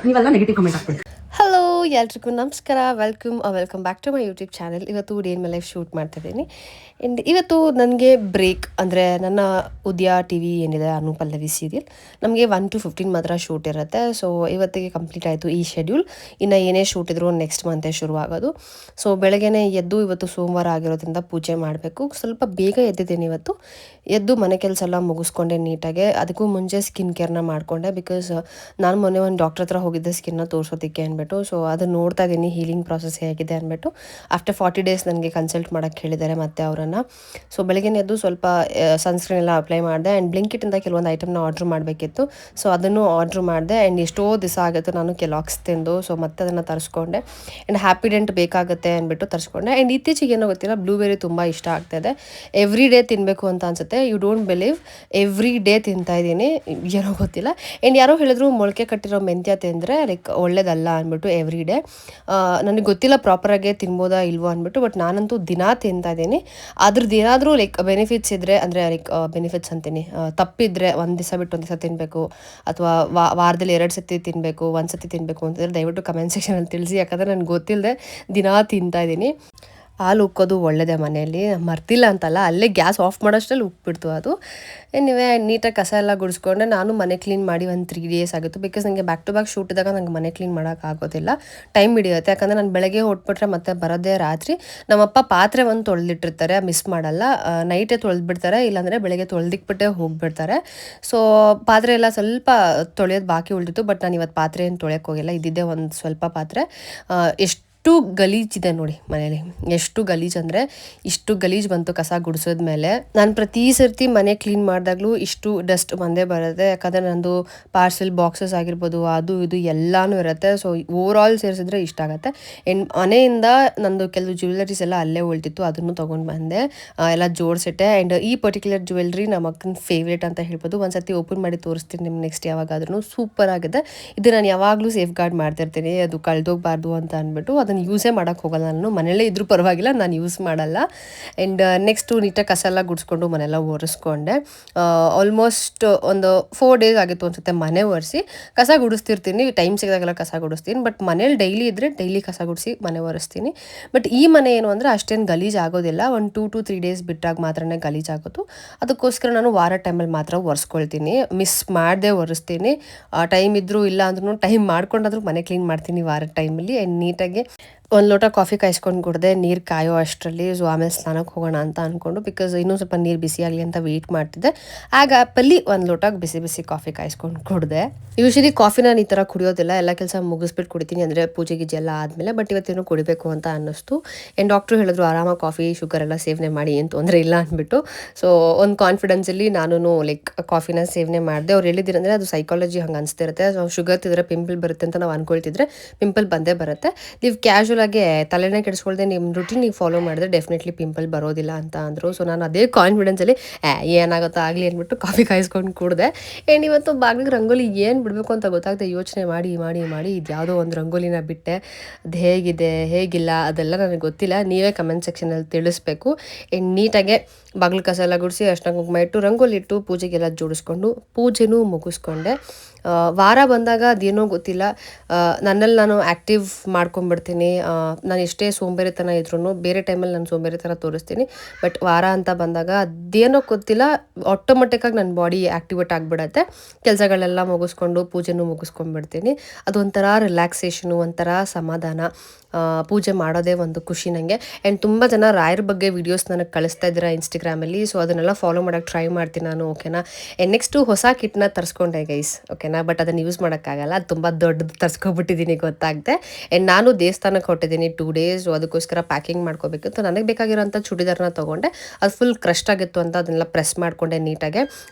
ನೀವೆಲ್ಲ negative comment ಹಾಕ್ತೀರಿ. Hello ಎಲ್ರಿಗೂ ನಮಸ್ಕಾರ, welcome back to my YouTube channel. ಇವತ್ತು day in my life shoot ಮಾಡ್ತಿದ್ದೀನಿ. ಆ್ಯಂಡ್ ಇವತ್ತು ನನಗೆ ಬ್ರೇಕ್ ಅಂದರೆ ನನ್ನ ಉದಯ ಟಿ ವಿ ಏನಿದೆ ಅನುಪಲ್ಲವಿ ಸೀರಿಯಲ್, ನಮಗೆ 1 to 15 ಮಾತ್ರ ಶೂಟ್ ಇರುತ್ತೆ. ಸೊ ಇವತ್ತಿಗೆ ಕಂಪ್ಲೀಟ್ ಆಯಿತು ಈ ಶೆಡ್ಯೂಲ್. ಇನ್ನು ಏನೇ ಶೂಟ್ ಇದ್ರೂ ನೆಕ್ಸ್ಟ್ ಮಂತೇ ಶುರುವಾಗೋದು. ಸೊ ಬೆಳಗ್ಗೆನೇ ಎದ್ದು, ಇವತ್ತು ಸೋಮವಾರ ಆಗಿರೋದ್ರಿಂದ ಪೂಜೆ ಮಾಡಬೇಕು. ಸ್ವಲ್ಪ ಬೇಗ ಎದ್ದಿದ್ದೀನಿ ಇವತ್ತು. ಎದ್ದು ಮನೆ ಕೆಲಸ ಎಲ್ಲ ಮುಗಿಸ್ಕೊಂಡೆ ನೀಟಾಗೆ. ಅದಕ್ಕೂ ಮುಂಚೆ ಸ್ಕಿನ್ ಕೇರ್ನ ಮಾಡಿಕೊಂಡೆ, ಬಿಕಾಸ್ ನಾನು ಮೊನ್ನೆ ಒಂದು ಡಾಕ್ಟ್ರ್ ಹತ್ರ ಹೋಗಿದ್ದೆ ಸ್ಕಿನ್ನ ತೋರಿಸೋದಕ್ಕೆ ಅಂದ್ಬಿಟ್ಟು. ಸೊ ಅದನ್ನು ನೋಡ್ತಾ ಇದ್ದೀನಿ ಹೀಲಿಂಗ್ ಪ್ರಾಸೆಸ್ ಹೇಗಿದೆ ಅಂದ್ಬಿಟ್ಟು. ಆಫ್ಟರ್ 40 days ನನಗೆ ಕನ್ಸಲ್ಟ್ ಮಾಡೋಕ್ಕೆ ಹೇಳಿದ್ದಾರೆ ಮತ್ತೆ ಅವರನ್ನು. ಸೊ ಬೆಳಗ್ಗೆ ಎದ್ದು ಸ್ವಲ್ಪ ಸನ್ಸ್ಕ್ರೀನ್ ಎಲ್ಲ ಅಪ್ಲೈ ಮಾಡಿದೆ. ಆ್ಯಂಡ್ ಬ್ಲಿಂಕಿಟಿಂದ ಕೆಲವೊಂದು ಐಟಮ್ನ ಆರ್ಡ್ರ್ ಮಾಡಬೇಕಿತ್ತು. ಸೊ ಅದನ್ನು ಆರ್ಡ್ರ್ ಮಾಡಿದೆ. ಆ್ಯಂಡ್ ಎಷ್ಟೋ ದಿವಸ ಆಗಿತ್ತು ನಾನು ಕೆಲಾಕ್ಸ್ ತಿಂದು. ಸೊ ಮತ್ತೆ ಅದನ್ನು ತರಿಸ್ಕೊಂಡೆ. ಆ್ಯಂಡ್ ಹ್ಯಾಪಿಡೆಂಟ್ ಬೇಕಾಗುತ್ತೆ ಅಂದ್ಬಿಟ್ಟು ತರಿಸ್ಕೊಂಡೆ. ಆ್ಯಂಡ್ ಇತ್ತೀಚೆಗೆ ಏನೋ ಗೊತ್ತಿಲ್ಲ, ಬ್ಲೂಬೆರಿ ತುಂಬ ಇಷ್ಟ ಆಗ್ತಾಯಿದೆ. ಎವ್ರಿ ಡೇ ತಿನ್ನಬೇಕು ಅಂತ ಅನ್ಸುತ್ತೆ. You don't believe, every day ತಿಂತಾಯಿದ್ದೀನಿ, ಏನೋ ಗೊತ್ತಿಲ್ಲ. ಆ್ಯಂಡ್ ಯಾರೋ ಹೇಳಿದ್ರು ಮೊಳಕೆ ಕಟ್ಟಿರೋ ಮೆಂತ್ಯ ತಿಂದರೆ ಲೈಕ್ ಒಳ್ಳೇದಲ್ಲ ಅಂದ್ಬಿಟ್ಟು ಎವ್ರಿ ಡೇ. ನನಗೆ ಗೊತ್ತಿಲ್ಲ ಪ್ರಾಪರಾಗೆ ತಿನ್ಬೋದಾ ಇಲ್ವೋ ಅಂದ್ಬಿಟ್ಟು, ಬಟ್ ನಾನಂತೂ ದಿನ ತಿಂತಾಯಿದ್ದೀನಿ. ಅದ್ರದ್ದು ಏನಾದರೂ ಲೈಕ್ ಬೆನಿಫಿಟ್ಸ್ ಇದ್ದರೆ, ಅಂದರೆ ಲೈಕ್ ಬೆನಿಫಿಟ್ಸ್ ಅಂತೀನಿ, ತಪ್ಪಿದ್ರೆ ಒಂದು ದಿವಸ ಬಿಟ್ಟು ಒಂದು ದಿವಸ ತಿನ್ನಬೇಕು, ಅಥವಾ ವಾರದಲ್ಲಿ 2 ಸತಿ ತಿನ್ನಬೇಕು, 1 ಸತಿ ತಿನ್ನಬೇಕು ಅಂತಂದರೆ ದಯವಿಟ್ಟು ಕಮೆಂಟ್ ಸೆಕ್ಷನಲ್ಲಿ ತಿಳಿಸಿ. ಯಾಕಂದರೆ ನನಗೆ ಗೊತ್ತಿಲ್ಲದೆ ದಿನ ತಿಂತಾಯಿದ್ದೀನಿ. ಹಾಲು ಉಕ್ಕೋದು ಒಳ್ಳೆಯದೇ ಮನೆಯಲ್ಲಿ, ಮರ್ತಿಲ್ಲ ಅಂತಲ್ಲ, ಅಲ್ಲೇ ಗ್ಯಾಸ್ ಆಫ್ ಮಾಡೋಷ್ಟರಲ್ಲಿ ಉಕ್ಬಿಡ್ತು ಅದು. ನೀವೇ ನೀಟಾಗಿ ಕಸ ಎಲ್ಲ ಗುಡಿಸ್ಕೊಂಡೆ. ನಾನು ಮನೆ ಕ್ಲೀನ್ ಮಾಡಿ ಒಂದು 3 days ಆಗಿತ್ತು. ಬಿಕಾಸ್ ನನಗೆ ಬ್ಯಾಕ್ ಟು ಬ್ಯಾಕ್ ಶೂಟ್ ಇದ್ದಾಗ ನಂಗೆ ಮನೆ ಕ್ಲೀನ್ ಮಾಡೋಕ್ಕಾಗೋದಿಲ್ಲ, ಟೈಮ್ ಹಿಡಿಯುತ್ತೆ. ಯಾಕಂದರೆ ನಾನು ಬೆಳಗ್ಗೆ ಹೊಟ್ಬಿಟ್ರೆ ಮತ್ತೆ ಬರೋದೇ ರಾತ್ರಿ. ನಮ್ಮಪ್ಪ ಪಾತ್ರೆ ಒಂದು ತೊಳೆದಿಟ್ಟಿರ್ತಾರೆ, ಮಿಸ್ ಮಾಡಲ್ಲ. ನೈಟೇ ತೊಳೆದ್ಬಿಡ್ತಾರೆ, ಇಲ್ಲಾಂದರೆ ಬೆಳಗ್ಗೆ ತೊಳೆದಿಕ್ಬಿಟ್ಟೆ ಹೋಗಿಬಿಡ್ತಾರೆ. ಸೊ ಪಾತ್ರೆ ಎಲ್ಲ ಸ್ವಲ್ಪ ತೊಳೆಯೋದು ಬಾಕಿ ಉಳಿದಿತ್ತು. ಬಟ್ ನಾನು ಇವತ್ತು ಪಾತ್ರೆ ಏನು ತೊಳೆಯೋಕ್ಕೆ ಹೋಗಿಲ್ಲ, ಇದ್ದಿದ್ದೇ ಒಂದು ಸ್ವಲ್ಪ ಪಾತ್ರೆ. ಎಷ್ಟು ಗಲೀಜಿದೆ ನೋಡಿ ಮನೇಲಿ, ಎಷ್ಟು ಗಲೀಜು ಅಂದರೆ ಇಷ್ಟು ಗಲೀಜು ಬಂತು ಕಸ ಗುಡಿಸೋದ ಮೇಲೆ. ನಾನು ಪ್ರತಿ ಸರ್ತಿ ಮನೆ ಕ್ಲೀನ್ ಮಾಡಿದಾಗಲೂ ಇಷ್ಟು ಡಸ್ಟ್ ಬಂದೇ ಬರುತ್ತೆ. ಯಾಕಂದರೆ ನಂದು ಪಾರ್ಸೆಲ್ ಬಾಕ್ಸಸ್ ಆಗಿರ್ಬೋದು, ಅದು ಇದು ಎಲ್ಲನೂ ಇರುತ್ತೆ. ಸೊ ಓವರಾಲ್ ಸೇರಿಸಿದ್ರೆ ಇಷ್ಟ ಆಗುತ್ತೆ. ಮನೆಯಿಂದ ನಂದು ಕೆಲವು ಜ್ಯುವೆಲರೀಸ್ ಎಲ್ಲ ಅಲ್ಲೇ ಉಳ್ತಿತ್ತು, ಅದನ್ನು ತೊಗೊಂಡು ಬಂದೆ, ಎಲ್ಲ ಜೋಡಿಸಿಟ್ಟೆ. ಆ್ಯಂಡ್ ಈ ಪರ್ಟಿಕ್ಯುಲರ್ ಜ್ಯುವೆಲ್ರಿ ನಮ್ಮ ಅಕ್ಕನ ಫೇವ್ರೇಟ್ ಅಂತ ಹೇಳ್ಬೋದು. ಒಂದು ಸರ್ತಿ ಓಪನ್ ಮಾಡಿ ತೋರಿಸ್ತೀನಿ ನಿಮ್ಗೆ ನೆಕ್ಸ್ಟ್ ಯಾವಾಗಾದ್ರೂ. ಸೂಪರ್ ಆಗಿದೆ ಇದು. ನಾನು ಯಾವಾಗಲೂ ಸೇಫ್ ಗಾರ್ಡ್ ಮಾಡ್ತಿರ್ತೀನಿ, ಅದು ಕಳೆದೋಗ್ಬಾರ್ದು ಅಂತ ಅಂದ್ಬಿಟ್ಟು. ಅದನ್ನು ಯೂಸೇ ಮಾಡೋಕ್ಕೆ ಹೋಗಲ್ಲ ನಾನು, ಮನೆಯಲ್ಲೇ ಇದ್ರೂ ಪರವಾಗಿಲ್ಲ, ನಾನು ಯೂಸ್ ಮಾಡಲ್ಲ. ಆ್ಯಂಡ್ ನೆಕ್ಸ್ಟು ನೀಟಾಗಿ ಕಸ ಎಲ್ಲ ಗುಡಿಸ್ಕೊಂಡು ಮನೆಯೆಲ್ಲ ಒರೆಸ್ಕೊಂಡೆ. ಆಲ್ಮೋಸ್ಟ್ ಒಂದು 4 days ಆಗಿತ್ತು ಅನಿಸುತ್ತೆ ಮನೆ ಒರೆಸಿ. ಕಸ ಗುಡಿಸ್ತಿರ್ತೀನಿ, ಟೈಮ್ ಸಿಗೋದಾಗೆಲ್ಲ ಕಸ ಗುಡಿಸ್ತೀನಿ. ಬಟ್ ಮನೇಲಿ ಡೈಲಿ ಇದ್ದರೆ ಡೈಲಿ ಕಸ ಗುಡಿಸಿ ಮನೆ ಒರೆಸ್ತೀನಿ. ಬಟ್ ಈ ಮನೆ ಏನು ಅಂದರೆ ಅಷ್ಟೇನು ಗಲೀಜು ಆಗೋದಿಲ್ಲ, ಒಂದು 2 to 3 days ಬಿಟ್ಟಾಗ ಮಾತ್ರನೇ ಗಲೀಜಾಗೋದು. ಅದಕ್ಕೋಸ್ಕರ ನಾನು ವಾರ ಟೈಮಲ್ಲಿ ಮಾತ್ರ ಒರೆಸ್ಕೊಳ್ತೀನಿ, ಮಿಸ್ ಮಾಡದೆ ಒರೆಸ್ತೀನಿ. ಟೈಮ್ ಇದ್ದರೂ ಇಲ್ಲ ಅಂದ್ರೂ ಟೈಮ್ ಮಾಡ್ಕೊಂಡಾದ್ರೂ ಮನೆ ಕ್ಲೀನ್ ಮಾಡ್ತೀನಿ ವಾರದ ಟೈಮಲ್ಲಿ. ಆ್ಯಂಡ್ ನೀಟಾಗಿ 1 ಲೋಟ ಕಾಫಿ ಕಾಯಿಸ್ಕೊಂಡು ಕುಡಿದೆ, ನೀರು ಕಾಯೋ ಅಷ್ಟರಲ್ಲಿ. ಸೊ ಆಮೇಲೆ ಸ್ನಾನಕ್ಕೆ ಹೋಗೋಣ ಅಂತ ಅಂದ್ಕೊಂಡು, ಬಿಕಾಸ್ ಇನ್ನೂ ಸ್ವಲ್ಪ ನೀರು ಬಿಸಿ ಆಗಲಿ ಅಂತ ವೆಯ್ಟ್ ಮಾಡ್ತಿದ್ದೆ. ಆ ಗ್ಯಾಪಲ್ಲಿ 1 ಲೋಟ ಬಿಸಿ ಕಾಫಿ ಕಾಯಿಸ್ಕೊಂಡು ಕುಡಿದೆ. ಯೂಶಲಿ ಕಾಫಿ ನಾನು ಈ ಥರ ಕುಡಿಯೋದಿಲ್ಲ, ಎಲ್ಲ ಕೆಲಸ ಮುಗಿಸ್ಬಿಟ್ಟು ಕುಡಿತೀನಿ, ಅಂದರೆ ಪೂಜೆ ಗೀಜೆ ಎಲ್ಲ ಆದಮೇಲೆ. ಬಟ್ ಇವತ್ತೇನೋ ಕುಡಿಬೇಕು ಅಂತ ಅನ್ನಿಸ್ತು. ಆ್ಯಂಡ್ ಡಾಕ್ಟ್ರು ಹೇಳಿದ್ರು ಆರಾಮಾಗಿ ಕಾಫಿ ಶುಗರ್ ಎಲ್ಲ ಸೇವನೆ ಮಾಡಿ, ಏನು ತೊಂದರೆ ಇಲ್ಲ ಅಂದ್ಬಿಟ್ಟು. ಸೊ ಒಂದು ಕಾನ್ಫಿಡೆನ್ಸಲ್ಲಿ ನಾನು ಲೈಕ್ ಕಾಫಿನ ಸೇವನೆ ಮಾಡಿದೆ. ಅವ್ರು ಹೇಳಿದ್ದೀರಂದರೆ ಅದು ಸೈಕಾಲಜಿ ಹಂಗೆ ಅನಿಸ್ತಿರುತ್ತೆ. ಸೊ ಶುಗರ್ ತಿಂದರೆ ಪಿಂಪಲ್ ಬರುತ್ತೆ ಅಂತ ನಾವು ಅಂದ್ಕೊಳ್ತಿದ್ರೆ ಪಿಂಪಲ್ ಬಂದೇ ಬರುತ್ತೆ. ನೀವು ಕ್ಯಾಶುವಲ್ ಆಗಿ ತಲೆನೇ ಕೆಡಿಸ್ಕೊಳ್ದೆ ನಿಮ್ಮ ರೂಟೀನಿಗೆ ಫಾಲೋ ಮಾಡಿದ್ರೆ ಡೆಫಿನೆಟ್ಲಿ ಪಿಂಪಲ್ ಬರೋದಿಲ್ಲ ಅಂತ ಅಂದರು. ಸೊ ನಾನು ಅದೇ ಕಾನ್ಫಿಡೆನ್ಸಲ್ಲಿ ಏನಾಗುತ್ತೋ ಆಗಲಿ ಅಂದ್ಬಿಟ್ಟು ಕಾಫಿ ಕಾಯಿಸ್ಕೊಂಡು ಕುಡಿದೆ. ಆ್ಯಂಡ್ ಇವತ್ತು ಬಾಗಿಲಿಗೆ ರಂಗೋಲಿ ಏನು ಬಿಡಬೇಕು ಅಂತ ಗೊತ್ತಾಗದೆ ಯೋಚನೆ ಮಾಡಿ ಇದು ಯಾವುದೋ ಒಂದು ರಂಗೋಲಿನ ಬಿಟ್ಟೆ. ಅದು ಹೇಗಿದೆ ಹೇಗಿಲ್ಲ ಅದೆಲ್ಲ ನನಗೆ ಗೊತ್ತಿಲ್ಲ, ನೀವೇ ಕಮೆಂಟ್ ಸೆಕ್ಷನಲ್ಲಿ ತಿಳಿಸ್ಬೇಕು. ಆ್ಯಂಡ್ ನೀಟಾಗೆ ಬಾಗಿಲು ಕಸ ಎಲ್ಲ ಗುಡಿಸಿ ಅರ್ಶಿನ ಕುಂಕುಮ ಇಟ್ಟು ರಂಗೋಲಿ ಇಟ್ಟು ಪೂಜೆಗೆಲ್ಲ ಜೋಡಿಸ್ಕೊಂಡು ಪೂಜೆನೂ ಮುಗಿಸ್ಕೊಂಡೆ. ವಾರ ಬಂದಾಗ ಅದೇನೋ ಗೊತ್ತಿಲ್ಲ, ನನ್ನಲ್ಲಿ ನಾನು ಆ್ಯಕ್ಟಿವ್ ಮಾಡ್ಕೊಂಬಿಡ್ತೀನಿ. ನಾನು ಎಷ್ಟೇ ಸೋಂಬೇರಿತನ ಇದ್ರೂ ಬೇರೆ ಟೈಮಲ್ಲಿ ನಾನು ಸೋಂಬೇರಿತನ ತೋರಿಸ್ತೀನಿ. ಬಟ್ ವಾರ ಅಂತ ಬಂದಾಗ ಅದೇನೋ ಗೊತ್ತಿಲ್ಲ, ಆಟೋಮೆಟಿಕ್ಕಾಗಿ ನನ್ನ ಬಾಡಿ ಆ್ಯಕ್ಟಿವೇಟ್ ಆಗಿಬಿಡತ್ತೆ. ಕೆಲಸಗಳೆಲ್ಲ ಮುಗಿಸ್ಕೊಂಡು ಪೂಜೆನೂ ಮುಗಿಸ್ಕೊಂಡ್ಬಿಡ್ತೀನಿ. ಅದೊಂಥರ ರಿಲ್ಯಾಕ್ಸೇಷನು, ಒಂಥರ ಸಮಾಧಾನ. ಪೂಜೆ ಮಾಡೋದೇ ಒಂದು ಖುಷಿ ನನಗೆ. ಆ್ಯಂಡ್ ತುಂಬ ಜನ ರಾಯರ ಬಗ್ಗೆ ವೀಡಿಯೋಸ್ ನನಗೆ ಕಳಿಸ್ತಾ ಇದ್ದೀರಾ ಇನ್ಸ್ಟಾಗ್ರಾಮಲ್ಲಿ. ಸೊ ಅದನ್ನೆಲ್ಲ ಫಾಲೋ ಮಾಡೋಕ್ಕೆ ಟ್ರೈ ಮಾಡ್ತೀನಿ ನಾನು, ಓಕೆನಾ. ಆ್ಯಂಡ್ ನೆಕ್ಸ್ಟು ಹೊಸ ಕಿಟ್ನ ತರಿಸ್ಕೊಂಡೆ ಗೈಸ್, ಓಕೆನಾ. ಬಟ್ ಅದನ್ನು ಯೂಸ್ ಮಾಡೋಕ್ಕಾಗಲ್ಲ, ಅದು ತುಂಬ ದೊಡ್ಡದು ತರಿಸ್ಕೊಬಿಟ್ಟಿದ್ದೀನಿ ಗೊತ್ತಾಗದೆ. ಆ್ಯಂಡ್ ನಾನು ದೇವಸ್ಥಾನಕ್ಕೆ ಹೊಟ್ಟಿದ್ದೀನಿ 2 days. ಸೊ ಅದಕ್ಕೋಸ್ಕರ ಪ್ಯಾಕಿಂಗ್ ಮಾಡ್ಕೋಬೇಕಿತ್ತು. ನನಗೆ ಬೇಕಾಗಿರೋಂಥ ಚೂಡಿದಾರನ ತೊಗೊಂಡೆ, ಅದು ಫುಲ್ ಕ್ರಸ್ಟ್ ಆಗಿತ್ತು ಅಂತ ಅದನ್ನೆಲ್ಲ ಪ್ರೆಸ್ ಮಾಡಿಕೊಂಡೆ ನೀಟಾಗೆ.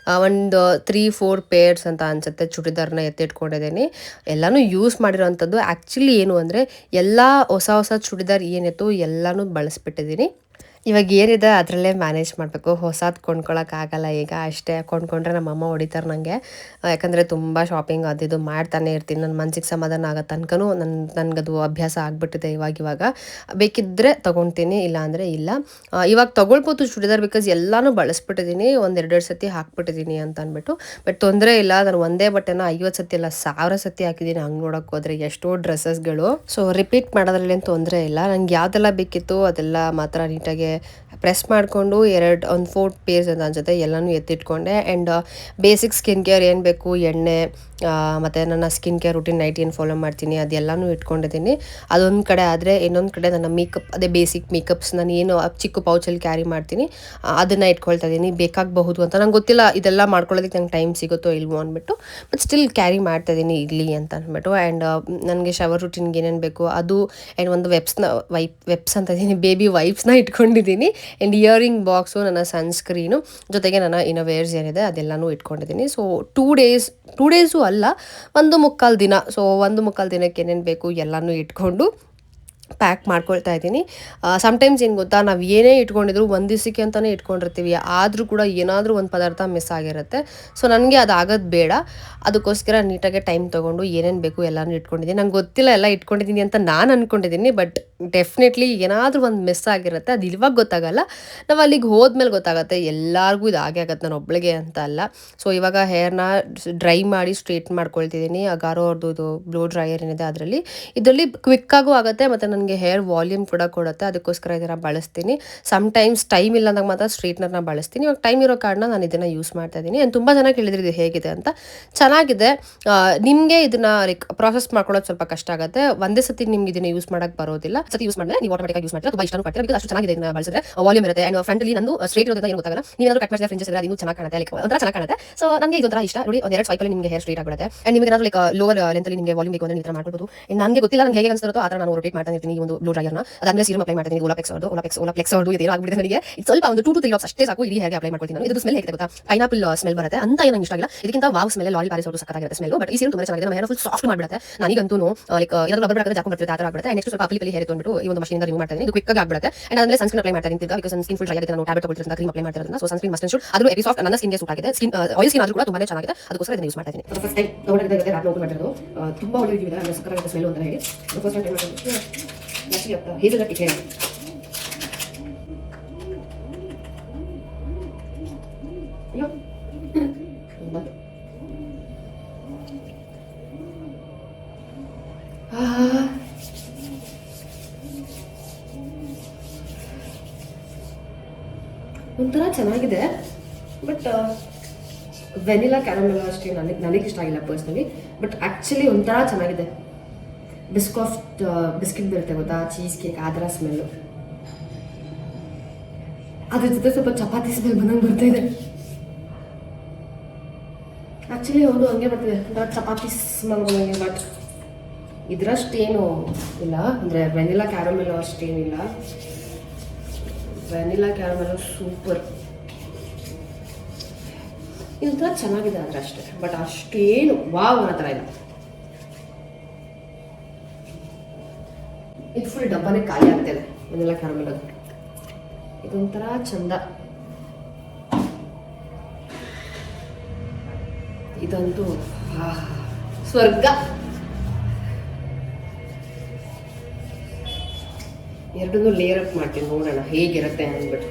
ಒಂದು 3-4 ಪೇರ್ಸ್ ಅಂತ ಅನಿಸುತ್ತೆ ಚೂಡಿದಾರನ ಎತ್ತಿಟ್ಕೊಂಡಿದ್ದೀನಿ. ಎಲ್ಲನೂ ಯೂಸ್ ಮಾಡಿರೋವಂಥದ್ದು. ಆ್ಯಕ್ಚುಲಿ ಏನು ಅಂದರೆ ಎಲ್ಲ ಹೊಸ ಚೂಡಿದಾರ್ ಏನಿತ್ತು ಎಲ್ಲನೂ ಬಳಸ್ಬಿಟ್ಟಿದ್ದೀನಿ. ಇವಾಗ ಏನಿದೆ ಅದರಲ್ಲೇ ಮ್ಯಾನೇಜ್ ಮಾಡಬೇಕು. ಹೊಸದು ಕೊಂಡ್ಕೊಳಕ್ಕಾಗಲ್ಲ ಈಗ. ಅಷ್ಟೇ ಕೊಂಡ್ಕೊಂಡ್ರೆ ನಮ್ಮಮ್ಮ ಹೊಡಿತಾರೆ ನನಗೆ. ಯಾಕಂದರೆ ತುಂಬ ಶಾಪಿಂಗ್ ಅದು ಇದು ಮಾಡ್ತಾನೆ ಇರ್ತೀನಿ. ನನ್ನ ಮನ್ಸಿಗೆ ಸಮಾಧಾನ ಆಗೋ ತನಕನೂ ನನಗದು ಅಭ್ಯಾಸ ಆಗಿಬಿಟ್ಟಿದೆ ಇವಾಗ. ಬೇಕಿದ್ದರೆ ತೊಗೊಳ್ತೀನಿ, ಇಲ್ಲ ಅಂದರೆ ಇಲ್ಲ. ಇವಾಗ ತೊಗೊಳ್ಬೋದು ಚೂಡಿದಾರ್, ಬಿಕಾಸ್ ಎಲ್ಲನೂ ಬಳಸ್ಬಿಟ್ಟಿದ್ದೀನಿ. ಒಂದೆರಡೆರಡು ಸತಿ ಹಾಕ್ಬಿಟ್ಟಿದ್ದೀನಿ ಅಂತ ಅಂದ್ಬಿಟ್ಟು. ಬಟ್ ತೊಂದರೆ ಇಲ್ಲ, ನಾನು ಒಂದೇ ಬಟ್ಟೆನ 50 ಸತಿ ಅಲ್ಲ 1000 ಸತಿ ಹಾಕಿದ್ದೀನಿ. ಹಂಗೆ ನೋಡೋಕೆ ಹೋದರೆ ಎಷ್ಟೋ ಡ್ರೆಸ್ಸಸ್ಗಳು. ಸೊ ರಿಪೀಟ್ ಮಾಡೋದ್ರಲ್ಲೇನು ತೊಂದರೆ ಇಲ್ಲ. ನಂಗೆ ಯಾವುದೆಲ್ಲ ಬೇಕಿತ್ತು ಅದೆಲ್ಲ ಮಾತ್ರ ನೀಟಾಗಿ ಪ್ರೆಸ್ ಮಾಡಿಕೊಂಡು ಒಂದು 4 ಪೇರ್ಸ್ ಅಂತ ಅನ್ಸುತ್ತೆ ಎಲ್ಲನೂ ಎತ್ತಿಟ್ಕೊಂಡೆ. ಆ್ಯಂಡ್ ಬೇಸಿಕ್ ಸ್ಕಿನ್ ಕೇರ್ ಏನು ಬೇಕು, ಎಣ್ಣೆ ಮತ್ತು ನನ್ನ ಸ್ಕಿನ್ ಕೇರ್ ರೂಟೀನ್ ನೈಟ್ ಏನು ಫಾಲೋ ಮಾಡ್ತೀನಿ ಅದೆಲ್ಲನೂ ಇಟ್ಕೊಂಡಿದ್ದೀನಿ. ಅದೊಂದು ಕಡೆ ಆದರೆ ಇನ್ನೊಂದು ಕಡೆ ನನ್ನ ಮೇಕಪ್, ಅದೇ ಬೇಸಿಕ್ ಮೇಕಪ್ಸ್ ನಾನು ಏನು ಚಿಕ್ಕ ಪೌಚಲ್ಲಿ ಕ್ಯಾರಿ ಮಾಡ್ತೀನಿ ಅದನ್ನು ಇಟ್ಕೊಳ್ತಾ ಇದ್ದೀನಿ. ಬೇಕಾಗಬಹುದು ಅಂತ ನಂಗೆ ಗೊತ್ತಿಲ್ಲ, ಇದೆಲ್ಲ ಮಾಡ್ಕೊಳ್ಳೋದಕ್ಕೆ ನಂಗೆ ಟೈಮ್ ಸಿಗುತ್ತೋ ಇಲ್ವೋ ಅಂದ್ಬಿಟ್ಟು. ಬಟ್ ಸ್ಟಿಲ್ ಕ್ಯಾರಿ ಮಾಡ್ತಾ ಇದ್ದೀನಿ ಇರಲಿ ಅಂತ ಅಂದ್ಬಿಟ್ಟು. ಆ್ಯಂಡ್ ನನಗೆ ಶವರ್ ರೂಟೀನ್ಗೆ ಏನೇನು ಬೇಕು ಅದು, ಆ್ಯಂಡ್ ಒಂದು ವೆಬ್ಸ್ ಅಂತ ಇದ್ದೀನಿ, ಬೇಬಿ ವೈಪ್ಸ್ನ ಇಟ್ಕೊಂಡಿದ್ದೀನಿ. ಆ್ಯಂಡ್ ಇಯರಿಂಗ್ ಬಾಕ್ಸು, ನನ್ನ ಸನ್ಸ್ಕ್ರೀನು, ಜೊತೆಗೆ ನನ್ನ ಇನ್ನೋವೇರ್ಸ್ ಏನಿದೆ ಅದೆಲ್ಲನೂ ಇಟ್ಕೊಂಡಿದ್ದೀನಿ. ಸೊ 2 ಡೇಸು ಅಲ್ಲ, 1.25 ದಿನ. ಸೊ 1.25 ದಿನಕ್ಕೆ ಏನೇನು ಬೇಕು ಎಲ್ಲನೂ ಇಟ್ಕೊಂಡು ಪ್ಯಾಕ್ ಮಾಡ್ಕೊಳ್ತಾ ಇದ್ದೀನಿ. ಸಮ್ಟೈಮ್ಸ್ ಏನು ಗೊತ್ತಾ, ನಾವು ಏನೇ ಇಟ್ಕೊಂಡಿದ್ರು ಒಂದು ದಿವಸಕ್ಕೆ ಅಂತಲೇ ಇಟ್ಕೊಂಡಿರ್ತೀವಿ, ಆದರೂ ಕೂಡ ಏನಾದರೂ ಒಂದು ಪದಾರ್ಥ ಮಿಸ್ ಆಗಿರುತ್ತೆ. ಸೊ ನನಗೆ ಅದು ಆಗೋದು ಬೇಡ, ಅದಕ್ಕೋಸ್ಕರ ನೀಟಾಗಿ ಟೈಮ್ ತೊಗೊಂಡು ಏನೇನು ಬೇಕು ಎಲ್ಲನೂ ಇಟ್ಕೊಂಡಿದ್ದೀನಿ. ನಂಗೆ ಗೊತ್ತಿಲ್ಲ ಎಲ್ಲ ಇಟ್ಕೊಂಡಿದ್ದೀನಿ ಅಂತ ನಾನು ಅಂದ್ಕೊಂಡಿದ್ದೀನಿ, ಬಟ್ ಡೆಫಿನೆಟ್ಲಿ ಏನಾದರೂ ಒಂದು ಮಿಸ್ ಆಗಿರುತ್ತೆ. ಅದು ಇವಾಗ ಗೊತ್ತಾಗಲ್ಲ, ನಾವು ಅಲ್ಲಿಗೆ ಹೋದ್ಮೇಲೆ ಗೊತ್ತಾಗುತ್ತೆ. ಎಲ್ಲರಿಗೂ ಇದು ಆಗೇ ಆಗುತ್ತೆ, ನಾನು ಒಬ್ಬಳಿಗೆ ಅಂತ ಅಲ್ಲ. ಸೊ ಇವಾಗ ಹೇರ್ನ ಡ್ರೈ ಮಾಡಿ ಸ್ಟ್ರೇಟ್ ಮಾಡ್ಕೊಳ್ತಿದ್ದೀನಿ. ಗಾರೋ ಅವ್ರದ್ದು ಇದು ಬ್ಲೋ ಡ್ರೈಯರ್ ಏನಿದೆ ಇದರಲ್ಲಿ ಕ್ವಿಕ್ಕಾಗೂ ಆಗುತ್ತೆ, ಮತ್ತು ನನಗೆ ಹೇರ್ ವಾಲ್ಯೂಮ್ ಕೂಡ ಕೊಡುತ್ತೆ. ಅದಕ್ಕೋಸ್ಕರ ಇದನ್ನು ಬಳಸ್ತೀನಿ. ಸಮ್ಟೈಮ್ಸ್ ಟೈಮ್ ಇಲ್ಲ ಅಂದಾಗ ಮಾತ್ರ ಸ್ಟ್ರೈಟ್ನರ್ನ ಬಳಸ್ತೀನಿ. ಇವಾಗ ಟೈಮ್ ಇರೋ ಕಾರಣ ನಾನು ಇದನ್ನು ಯೂಸ್ ಮಾಡ್ತಾ ಇದ್ದೀನಿ. ಆ್ಯಂಡ್ ತುಂಬ ಜನ ಕೇಳಿದ್ರು ಇದು ಹೇಗಿದೆ ಅಂತ. ಚೆನ್ನಾಗಿದೆ. ನಿಮಗೆ ಇದನ್ನು ಲೈಕ್ ಪ್ರಾಸೆಸ್ ಮಾಡ್ಕೊಳ್ಳೋದು ಸ್ವಲ್ಪ ಕಷ್ಟ ಆಗುತ್ತೆ. ಒಂದೇ ಸತಿ ನಿಮ್ಗೆ ಇದನ್ನು ಯೂಸ್ ಮಾಡೋಕ್ಕೆ ಬರೋದಿಲ್ಲ. ಸತಿ ಯೂಸ್ ಮಾಡಿದ್ರೆ ನೀವು ಆಟೋಮೆಟಿಕ್ ಯೂಸ್ ಮಾಡ್ತೀರಾ, ತುಂಬ ಇಷ್ಟನೂ ಪಡ್ತೀರಾ. ಬಿಕಾಸ್ ಅಷ್ಟು ಚೆನ್ನಾಗಿದೆ ಇದನ್ನು ಬಳಸಿದ್ರೆ. ವಾಲ್ಯೂಮ್ ಇರುತ್ತೆ. ಆ್ಯಂಡ್ ಫ್ರಂಟಲ್ಲಿ ನಂದು ಸ್ಟ್ರೈಟ್ ಇರೋದ್ರಿಂದ ಏನು ಗೊತ್ತಾಗಲ್ಲ. ನೀವೇನಾದ್ರು ಕಟ್ ಮಾಡಿದ್ರೆ ಫ್ರಿಂಜಸ್ ಇದ್ರೆ ಅದು ಚೆನ್ನಾಗಿ ಕಾಣುತ್ತೆ, ಲೈಕ್ ಒಂಥರ ಚೆನ್ನಾಗಿ ಕಾಣುತ್ತೆ. ಸೊ ನನಗೆ ಇದೊಂಥರ ಇಷ್ಟ. ನೋಡಿ, ಒಂದೆರಡು ಸ್ವೈಪಲ್ಲಿ ನಿಮಗೆ ಹೇರ್ ಸ್ಟ್ರೈಟ್ ಆಗಿಬಿಡುತ್ತೆ. ಆ್ಯಂಡ್ ನಿಮಗೆ ಏನಾದರೂ ಲೈಕ್ ಲೋವರ್ ಲೆಂತಲ್ಲಿ ನಿಮಗೆ ವಾಲ್ಯೂಮ್ ಬೇಕು ಅಂದರೆ ಈ ಥರ ಮಾಡ್ಬೋದು. ನನಗೆ ಗೊತ್ತಿಲ್ಲ ನನಗೆ ಹೇಗೆ ಅನಿಸ್ತಿರುತ್ತೋ ಆ ಥರ ನಾನು ರೋಟೇಟ್ ಮಾಡ್ತಾ ಇರ್ತೀನಿ ಈ ಒಂದು ಬ್ಲೋ ಡ್ರೈಯರ್ನ. ಅದಾದ್ಮೇಲೆ ಸೀರಮ್ ಅಪ್ಲೈ ಮಾಡ್ತೀನಿ. ಓಲಾಪ್ಲೆಕ್ಸ್ ಅವ್ರದ್ದು ಇದೇನೋ ಆಗ್ಬಿಟ್ಟಿದೆ ನನಗೆ. ಇದು ಸ್ವಲ್ಪ ಒಂದು 2 to 3 ಡ್ರಾಪ್ಸ್ ಅಷ್ಟೇ ಸಾಕು ಇಡೀ ಹೇಗೆ ಅಪ್ಲೈ ಮಾಡ್ಕೊಳ್ತೀನಿ ನಾನು. ಇದು ಸ್ಮೆಲ್ ಹೇಗೆ ಗೊತ್ತಾ, ಪೈನಾಪಲ್ ಸ್ಮೆಲ್ ಬರುತ್ತೆ ಅಂತ. ಏನು ನಂಗೆ ಇಷ್ಟ ಆಗಿಲ್ಲ. ಇದಕ್ಕಿಂತ ವಾವ್ ಸ್ಮೆಲ್ ಲಾಲಿ ಪ್ಯಾರಿಸ್ ಅವ್ರದ್ದು ಸಕ್ಕತ್ತಾಗಿರುತ್ತೆ ಸ್ಮೆಲ್. ಬಟ್ ಈ ಸೀರಮ್ ತುಂಬ ಚೆನ್ನಾಗಿದೆ. ನಮ್ಮ ಹೇರ್ ಫುಲ್ ಸಾಫ್ಟ್ ಮಾಡಿಬಿಡುತ್ತೆ. ನನಗಂತೂ ಲೈಕ್ ಏನಾದರೂ ರಬ್ಬರ್ ಹಾಕಿದ್ರೆ ಜಾಕೊಂಡು ಬರ್ತಿರುತ್ತೆ ಆ ಥರ ಆಗ್ಬಿಡುತ್ತೆ. ನೆಕ್ಸ್ಟ್ ಸ್ವಲ್ಪ ಪಲ್ಲಿ ಹೇರ್ ತೊಗೊಂಡ್ಬಿಟ್ಟು ಈ ಒಂದು ಮಷೀನಿಂದ ರಿಮೂವ್ ಮಾಡ್ತಾ ಇದ್ದೀನಿ. ಇದು ಕ್ವಿಕ್ ಆಗಿ ಆಗ್ಬಿಡುತ್ತೆ. ಆ್ಯಂಡ್ ಆಮೇಲೆ ಸನ್ಸ್ಕ್ರೀನ್ ಅಪ್ಲೈ ಮಾಡ್ತಾ ಇದ್ದೀನಿ. ಬಿಕಾಸ್ ನನ್ನ ಸ್ಕಿನ್ ಫುಲ್ ಡ್ರೈ ಆಗಿದೆ, ನಾನು ಟ್ಯಾಬ್ಲೆಟ್ ತಗೊಳ್ತಿರೋದ್ರಿಂದ ಕ್ರೀಮ್ ಅಪ್ಲೈ ಮಾಡ್ತಿರೋದ್ರಿಂದ. ಸೊ ಸನ್ಸ್ಕ್ರೀನ್ ಮಸ್ಟ್ ಶುಡ್ ಅದು ವೆರಿ ಸಾಫ್ಟ್, ನನ್ನ ಸ್ಕಿನ್ಗೆ ಸೂಟ್ ಆಗಿದೆ. ಆಯಿಲ್ ಸ್ಕಿನ್ ಆದರೂ ಕೂಡ ತುಂಬಾ ಚೆನ್ನಾಗಿದೆ, ಅದಕ್ಕೋಸ್ಕರ ಇದನ್ನು ಯೂಸ್ ಮಾಡ್ತಾ ಇದ್ದೀನಿ. ಫಸ್ಟ್ ಟೈಮ್ ತಗೊಂಡಿದ್ದೆ ರಾತ್ರಿ ಓಪನ್ ಮಾಡಿರೋದು. ತುಂಬ ಒಳ್ಳೆ ರಿವ್ಯೂ ಇದೆ, ಅಂದರೆ ಸಕ್ಕತ್ತಾಗಿರುತ್ತೆ ಸ್ಮೆಲ್ ಅಂತ ಹೇಳಿ ಫಸ್ಟ್ ಟೈಮ್ ಮಾಡ್ತೀನಿ. ಹೇಸಲ್ ಟಿಕ್ ಹೇರ್ ಒಂಥರ ಚೆನ್ನಾಗಿದೆ. ಬಟ್ ವೆನಿಲಾ ಕ್ಯಾರಮೆಲ್ ಅಷ್ಟೇ ನನಗೆ ಇಷ್ಟ ಆಗಿಲ್ಲ ಪರ್ಸ್ನಲಿ. ಬಟ್ ಆ್ಯಕ್ಚುಲಿ ಒಂಥರ ಚೆನ್ನಾಗಿದೆ. ಬಿಸ್ಕಿಟ್ ಬರುತ್ತೆ ಗೊತ್ತಾ, ಚೀಸ್ ಕೇಕ್ ಆ ಥರ ಸ್ಮೆಲ್ಲು. ಅದ್ರ ಜೊತೆ ಸ್ವಲ್ಪ ಚಪಾತಿ ಸ್ಮೆಲ್ ಬಂದಂಗೆ ಬರ್ತಾ ಇದೆ. ಆ್ಯಕ್ಚುಲಿ ಹೌದು ಹಂಗೆ ಬರ್ತಿದೆ, ಒಂಥರ ಚಪಾತಿ ಸ್ಮೆಲ್ ಬಂದಂಗೆ. ಬಟ್ ಇದರಷ್ಟೇನು ಇಲ್ಲ, ಅಂದರೆ ವೆನಿಲಾ ಕ್ಯಾರಮೆಲ್ ಅಷ್ಟೇನಿಲ್ಲ. ವೆನಿಲಾ ಕ್ಯಾರಮೆಲ್ ಸೂಪರ್, ಇದೊಂಥರ ಚೆನ್ನಾಗಿದೆ ಆದರೆ ಅಷ್ಟೇ. ಬಟ್ ಅಷ್ಟೇನು ವಾವ್ ಅನ್ನೋ ಥರ ಇಲ್ಲ. ಇದು ಫುಲ್ ಡಬ್ಬನೇ ಖಾಲಿ ಆಗ್ತಾಯಿದೆ ವೆನಿಲಾ ಕ್ಯಾರಮೆಲ್. ಅದು ಇದೊಂಥರ ಚಂದ. ಇದಂತೂ ಸ್ವರ್ಗ. ಎರಡನ್ನೂ ಲೇಯರ್ ಅಪ್ ಮಾಡ್ತೀನಿ, ನೋಡೋಣ ಹೇಗಿರುತ್ತೆ ಅಂದ್ಬಿಟ್ಟು.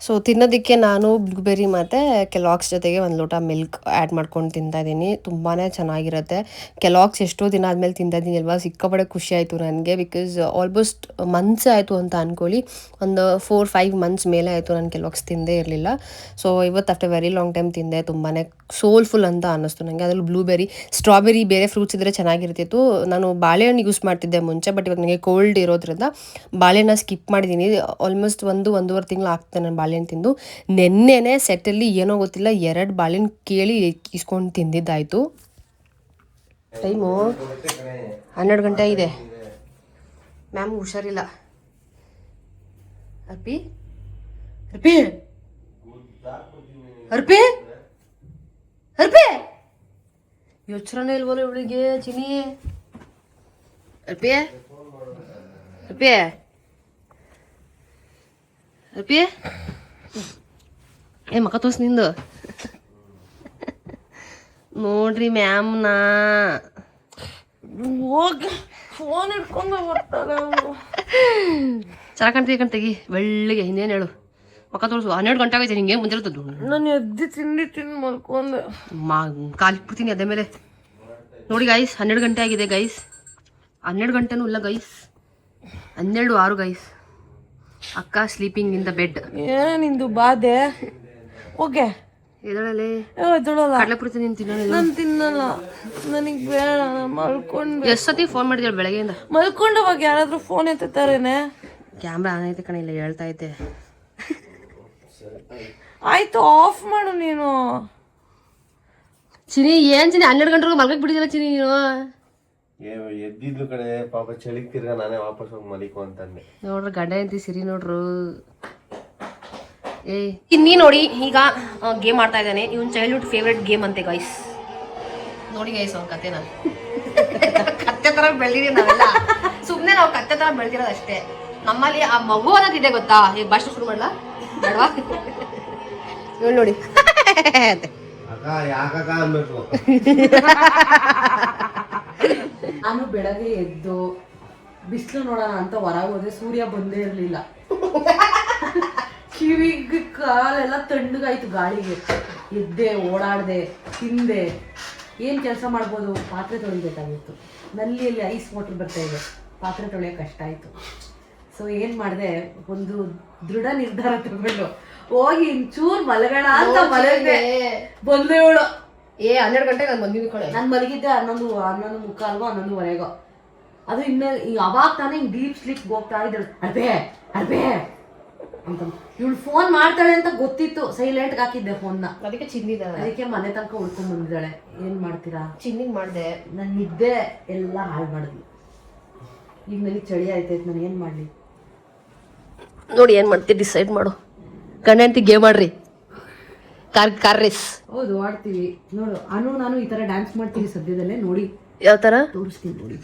ಸೊ ತಿನ್ನೋದಕ್ಕೆ ನಾನು ಬ್ಲೂಬೆರಿ ಮತ್ತು ಕೆಲಾಕ್ಸ್ ಜೊತೆಗೆ ಒಂದು ಲೋಟ ಮಿಲ್ಕ್ ಆ್ಯಡ್ ಮಾಡ್ಕೊಂಡು ತಿಂತಾಯಿದ್ದೀನಿ. ತುಂಬಾ ಚೆನ್ನಾಗಿರುತ್ತೆ. ಕೆಲಾಕ್ಸ್ ಎಷ್ಟೋ ದಿನ ಆದಮೇಲೆ ತಿಂತಾಯಿದ್ದೀನಿ ಅಲ್ವಾ, ಸಿಕ್ಕಾಪಟ್ಟೆ ಖುಷಿ ಆಯಿತು ನನಗೆ. ಬಿಕಾಸ್ ಆಲ್ಮೋಸ್ಟ್ ಮಂತ್ಸ್ ಆಯಿತು ಅಂತ ಅಂದ್ಕೊಳ್ಳಿ, ಒಂದು 4-5 ಮಂತ್ಸ್ ಮೇಲೆ ಆಯಿತು ನಾನು ಕೆಲಾಕ್ಸ್ ತಿಂದೇ ಇರಲಿಲ್ಲ. ಸೊ ಇವತ್ತು ಆಫ್ಟರ್ ವೆರಿ ಲಾಂಗ್ ಟೈಮ್ ತಿಂದೆ. ತುಂಬಾ ಸೋಲ್ಫುಲ್ ಅಂತ ಅನ್ನಿಸ್ತು ನನಗೆ. ಅದರಲ್ಲಿ ಬ್ಲೂಬೆರಿ, ಸ್ಟ್ರಾಬೆರಿ ಬೇರೆ ಫ್ರೂಟ್ಸ್ ಇದ್ದರೆ ಚೆನ್ನಾಗಿರ್ತಿತ್ತು. ನಾನು ಬಾಳೆಹಣ್ಣು ಯೂಸ್ ಮಾಡ್ತಿದ್ದೆ ಮುಂಚೆ, ಬಟ್ ಇವಾಗ ನನಗೆ ಕೋಲ್ಡ್ ಇರೋದ್ರಿಂದ ಬಾಳೆಹಣ್ಣ ಸ್ಕಿಪ್ ಮಾಡಿದ್ದೀನಿ. ಆಲ್ಮೋಸ್ಟ್ 1-1.5 ತಿಂಗಳು ಆಗ್ತದೆ ನಾನು ಬಾಳೆಹಣ್ಣು ತಿಂದು. ನೆನ್ನೆನೇ ಸೆಟ್ಟಲ್ಲಿ ಏನೋ ಗೊತ್ತಿಲ್ಲ 2 ಬಾಳೆಹಣ್ಣು ಕೇಳಿ ಇಸ್ಕೊಂಡು ತಿಂದಿದ್ದಾಯಿತು. ಟೈಮು 12 ಗಂಟೆ ಇದೆ. ಮ್ಯಾಮ್ ಹುಷಾರಿಲ್ಲ. ಅರ್ಪಿ ಅರ್ಪಿ ಅರ್ಪಿ ಅರ್ಪೆ ಯೋಚನೆ ಇಲ್ವಲ್ಲ ಇವಳಿಗೆ ಚಿನಿ. ಅರ್ಪೆ ಅರ್ಪೆ ಅರ್ಪೆ ಮಕ್ಕ ತೋರ್ಸ್ ನಿಂದು ನೋಡ್ರಿ ಮ್ಯಾಮ್ನ ಹೋಗ ಫೋನ್ ಹಿಡ್ಕೊಂಡು ಬರ್ತಾರೆ. ಚೆನ್ನಾಗಿ ಕಾಣ್ತೀವಿ ತೆಗಿ ಬೆಳ್ಳಿಗೆ. ಇನ್ನೇನು ಹೇಳು ಮಕ್ಕ ತೋರಿಸು. 12 ಗಂಟೆ ಆಗೈತೆ ಹಿಂಗೆ ಮುಂದಿರ್ತದ್ದು. ನಾನು ಎದ್ದು ತಿಂದು ಮಲ್ಕೊಂಡು ಕಾಲಿಟ್ಬಿಡ್ತೀನಿ ಅದೇ ಮೇಲೆ. ನೋಡಿ ಗೈಸ್ 12 ಗಂಟೆ ಆಗಿದೆ ಗೈಸ್. 12 ಗಂಟೆನೂ ಇಲ್ಲ ಗೈಸ್, 12:06 ಗೈಸ್. ಅಕ್ಕ ಸ್ಲೀಪಿಂಗ್ ಇನ್ ದ ಬೆಡ್. ಏನಿಂದು ಬಾಧೆ ಓಕೆ ಎದಳಲೆ ಕಡಲೆಪುರಿ ನೀನು ತಿನ್ನೋಣ. ನಾನು ತಿನ್ನಲ್ಲ, ನನಗೆ ಬೇಡ, ಮಲ್ಕೊಂಡು. ಎಷ್ಟು ಸತಿ ಫೋನ್ ಮಾಡಿದ್ಯಾಳ ಬೆಳಗ್ಗೆಯಿಂದ? ಮಲ್ಕೊಂಡವಾಗ ಯಾರಾದರೂ ಫೋನ್ ಎತ್ತಾರೇನೆ? ಕ್ಯಾಮ್ರಾ ಆನ್ ಐತೆ ಕಣ, ಇಲ್ಲ ಹೇಳ್ತಾ ಐತೆ. ಆಯ್ತು ಆಫ್ ಮಾಡು ನೀನು. ಚಿನಿ ಏನ್ ಚಿನಿ 12 ಗಂಟೆಗೆ ಮಲ್ಕಕ್ ಬಿಟ್ಟಿದ್ದಿಲ್ಲ ಚಿನಿ ನೀನು? ಎದ್ದಿದ್ಲು ಕಡೆ ಪಾಪ ಚಳಿಗ್ ತಿರ್ಗಾ ನಾನೇ ವಾಪಸ್ ಹೋಗಿ ಮಲಿಕು ಅಂತಂದೆ. ನೋಡ್ರಿ ಗಡ್ಡೆ ಅಂತಿ ಸಿರಿ ನೋಡ್ರು. ಇನ್ನೀ ನೋಡಿ ಈಗ ಗೇಮ್ ಆಡ್ತಾ ಇದ್ದಾನೆ. ಇವನ್ ಚೈಲ್ಡ್ಹುಡ್ ಫೇವ್ರೆಟ್ ಗೇಮ್ ಅಂತೆ ಗೈಸ್. ನೋಡಿ ಗೈಸ್ ಅವ್ನ ಕತೆನ. ಕತ್ತೆ ತರ ಬೆಳೆದಿರಿ ನಾವೆಲ್ಲ. ಸುಮ್ನೆ ನಾವು ಕತ್ತೆ ತರ ಬೆಳೆದಿರೋದು ಅಷ್ಟೇ. ನಮ್ಮಲ್ಲಿ ಆ ಮಗು ಅನ್ನೋದಿದೆ ಗೊತ್ತಾ. ಈಗ ಭಾಷೆ ಶುರು ಮಾಡ್ಲಾ ಬೇಡವಾ? ಇವಳು ನೋಡಿ ನಾನು ಬೆಳಗ್ಗೆ ಎದ್ದು ಬಿಸಿಲು ನೋಡೋಣ ಅಂತ ಹೊರಗೆ ಹೋದೆ. ಸೂರ್ಯ ಬಂದೇ ಇರಲಿಲ್ಲ. ಕಿವಿಗೆ ಕಾಲೆಲ್ಲ ತಣ್ಣಗಾಯ್ತು ಗಾಳಿಗೆ. ಎದ್ದೆ, ಓಡಾಡ್ದೆ, ತಿಂದೆ. ಏನು ಕೆಲಸ ಮಾಡ್ಬೋದು? ಪಾತ್ರೆ ತೊಳಿಬೇಕಾಗಿತ್ತು. ನಲ್ಲಿಯಲ್ಲಿ ಐಸ್ ವಾಟರ್ ಬರ್ತಾ ಇದೆ, ಪಾತ್ರೆ ತೊಳೆಯೋಕೆ ಕಷ್ಟ ಆಯಿತು. ಸೊ ಏನು ಮಾಡಿದೆ, ಒಂದು ದೃಢ ನಿರ್ಧಾರ ತಗೊಂಡು ಹೋಗಿ ಇಂಚೂರು ಮಲಗೋಣ ಅಂತ ಮಲಗಿದೆ. ಬಂದು ಇವಳು 12 ಗಂಟೆಗೆ ನಾನು ಬಂದಿದ್ದು ಕಡೆ. ನಾನು ಮಲಗಿದ್ದೆ 11:45 11:30. ಅದು ಇನ್ಮೇಲೆ ಅವಾಗ ತಾನೇ ಹಿಂಗೆ ಡೀಪ್ ಸ್ಲೀಪ್ ಹೋಗ್ತಾ ಇದ್ದಾಳೆ. ಅರ್ಬೇ ಅಂತ ಇವಳು ಫೋನ್ ಮಾಡ್ತಾಳೆ ಅಂತ ಗೊತ್ತಿತ್ತು, ಸೈಲೆಂಟ್ಗೆ ಹಾಕಿದ್ದೆ ಫೋನ್ನ. ಅದಕ್ಕೆ ಚಿನ್ನಿದ, ಅದಕ್ಕೆ ಮನೆ ತನಕ ಉಳ್ಕೊಂಡ್ ಬಂದಿದ್ದಾಳೆ. ಏನು ಮಾಡ್ತೀರಾ, ಚಿನ್ನಿಗೆ ಮಾಡಿದೆ. ನನ್ನ ನಿದ್ದೆ ಎಲ್ಲ ಹಾಳು ಮಾಡಿದ್ವಿ. ಈಗ ನನಗೆ ಚಳಿ ಆಯ್ತೈತೆ, ನಾನು ಏನು ಮಾಡಲಿ? ನೋಡಿ ಏನು ಮಾಡ್ತೀವಿ ಡಿಸೈಡ್ ಮಾಡು. ಗಂಡ ಹೆಂಡತಿ ಗೇಮ್ ಆಡ್ರಿ, ಕಾರ್ ರೇಸ್. ಹೌದು ಆಡ್ತೀವಿ ನೋಡು. ನಾನು ಈ ಥರ ಡ್ಯಾನ್ಸ್ ಮಾಡ್ತೀವಿ ಸದ್ಯದಲ್ಲೇ. ನೋಡಿ ಯಾವ ಥರ ತೋರಿಸ್ತೀನಿ ನೋಡಿ.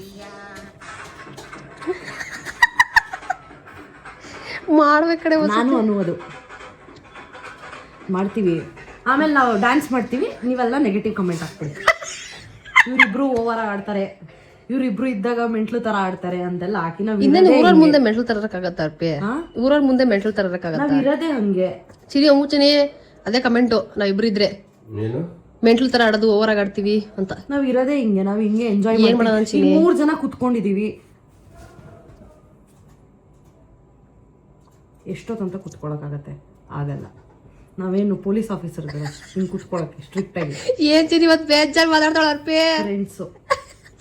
ಮಾಡ್ಬೇಕು ಕಡೆ ನಾನು ಅನ್ನುವುದು ಮಾಡ್ತೀವಿ. ಆಮೇಲೆ ನಾವು ಡ್ಯಾನ್ಸ್ ಮಾಡ್ತೀವಿ, ನೀವೆಲ್ಲ ನೆಗೆಟಿವ್ ಕಮೆಂಟ್ ಹಾಕ್ಬಿಡಿ. ಇವರಿಬ್ರು ಓವರ್ ಆಡ್ತಾರೆ, ಇವರಿಬ್ರು ಇದ್ದಾಗ ಮೆಂಟ್ಲು ತರ ಆಡ್ತಾರೆ ಅಂತೆಲ್ಲ ಹಾಕಿ ನಾವು ಊರವ್ರ ಮುಂದೆ ಮೆಂಟ್ಲು ತರಕ್ಕಾಗತ್ತ? ಅರ್ಪಿ ಊರವ್ರ ಮುಂದೆ ಮೆಂಟ್ಲು ತರಕ್ಕಾಗತ್ತ? ನಾವ್ ಇರೋದೇ ಹಂಗೆ. ಚಿರಿ ಮುಂಚೆನೆ ಅದೇ ಕಮೆಂಟು, ನಾವಿಬ್ರು ಇದ್ರೆ ಮೆಂಟ್ಲು ತರ ಆಡೋದು, ಓವರ್ ಆಗಿ ಆಡ್ತೀವಿ ಅಂತ. ನಾವ್ ಇರೋದೇ ಹಿಂಗೆ, ನಾವ್ ಹಿಂಗೆ ಎಂಜಾಯ್ ಮಾಡ್ತೀವಿ. 3 ಜನ ಕುತ್ಕೊಂಡಿದೀವಿ, ಎಷ್ಟೊತ್ತಂತ ಕುತ್ಕೊಳಕ್ಕಾಗತ್ತೆ? ಆಗಲ್ಲ. ನಾವೇನು ಪೊಲೀಸ್ ಆಫೀಸರ್ ಹಿಂಗೆ ಕುತ್ಕೊಳಕ್ಕೆ ಸ್ಟ್ರಿಕ್ಟ್ ಆಗಿ. ಏನ್ ಚಿರಿ ಇವತ್ತು ಬೇಜಾರು ಮಾತಾಡ್ತಾಳ ಅರ್ಪಿ. ಫ್ರೆಂಡ್ಸು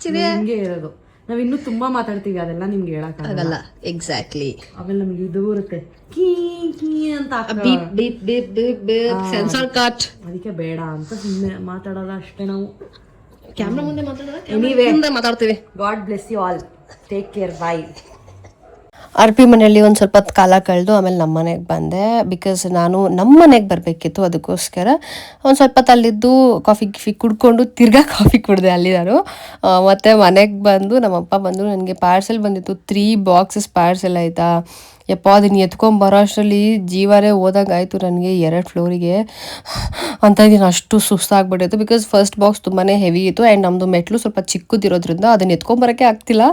ಹಿಂಗೆ ಇರೋದು. ನಾವ್ ಇನ್ನೂ ತುಂಬಾ ಮಾತಾಡ್ತೀವಿ, ಅದೆಲ್ಲ ನಿಮ್ಗೆ ಹೇಳಕ್ಕಾಗಲ್ಲ. ಎಕ್ಸಾಕ್ಟ್ಲಿ. ಆಮೇಲೆ ನಮ್ಗೆ ಇದು ಬರುತ್ತೆ ಕೀ ಕೀ ಅಂತ, ಸೆನ್ಸಾರ್ ಕಟ್. ಅದಕ್ಕೆ ಬೇಡ ಅಂತ ಸುಮ್ಮನೆ ಮಾತಾಡೋಲ್ಲ ಅಷ್ಟೇ. ನಾವು ಕ್ಯಾಮ್ರಾ ಮುಂದೆ ಮಾತಾಡ್ತೀವಿ. God bless you all, take care, bye. ಅರ್ಪಿ ಮನೆಯಲ್ಲಿ ಒಂದು ಸ್ವಲ್ಪ ಕಾಲ ಕಳೆದು ಆಮೇಲೆ ನಮ್ಮ ಮನೆಗೆ ಬಂದೆ. ಬಿಕಾಸ್ ನಾನು ನಮ್ಮ ಮನೆಗೆ ಬರಬೇಕಿತ್ತು, ಅದಕ್ಕೋಸ್ಕರ ಒಂದು ಸ್ವಲ್ಪ ತಲ್ಲಿದ್ದು ಕಾಫಿ ಕುಡ್ಕೊಂಡು ತಿರ್ಗಾ ಕಾಫಿ ಕುಡಿದೆ ಅಲ್ಲಿ ನಾನು. ಮತ್ತು ಮನೆಗೆ ಬಂದು ನಮ್ಮಪ್ಪ ಬಂದು ನನಗೆ ಪಾರ್ಸೆಲ್ ಬಂದಿತ್ತು, 3 ಬಾಕ್ಸಸ್ ಪಾರ್ಸೆಲ್ ಆಯಿತಾ. ಯಪ್ಪ ಅದನ್ನು ಎತ್ಕೊಂಬರೋ ಅಷ್ಟರಲ್ಲಿ ಜೀವನೇ ಹೋದಂಗೆ ಆಯಿತು ನನಗೆ. 2 ಫ್ಲೋರಿಗೆ ಅಂತ ಇದೀನಿ, ಅಷ್ಟು ಸುಸ್ತಾಗ್ಬಿಟ್ಟಿತ್ತು. ಬಿಕಾಸ್ ಫಸ್ಟ್ ಬಾಕ್ಸ್ ತುಂಬಾ ಹೆವಿ ಇತ್ತು ಆ್ಯಂಡ್ ನಮ್ಮದು ಮೆಟ್ಲು ಸ್ವಲ್ಪ ಚಿಕ್ಕದಿರೋದ್ರಿಂದ ಅದನ್ನು ಎತ್ಕೊಂಬರೋಕ್ಕೆ ಆಗ್ತಿಲ್ಲ.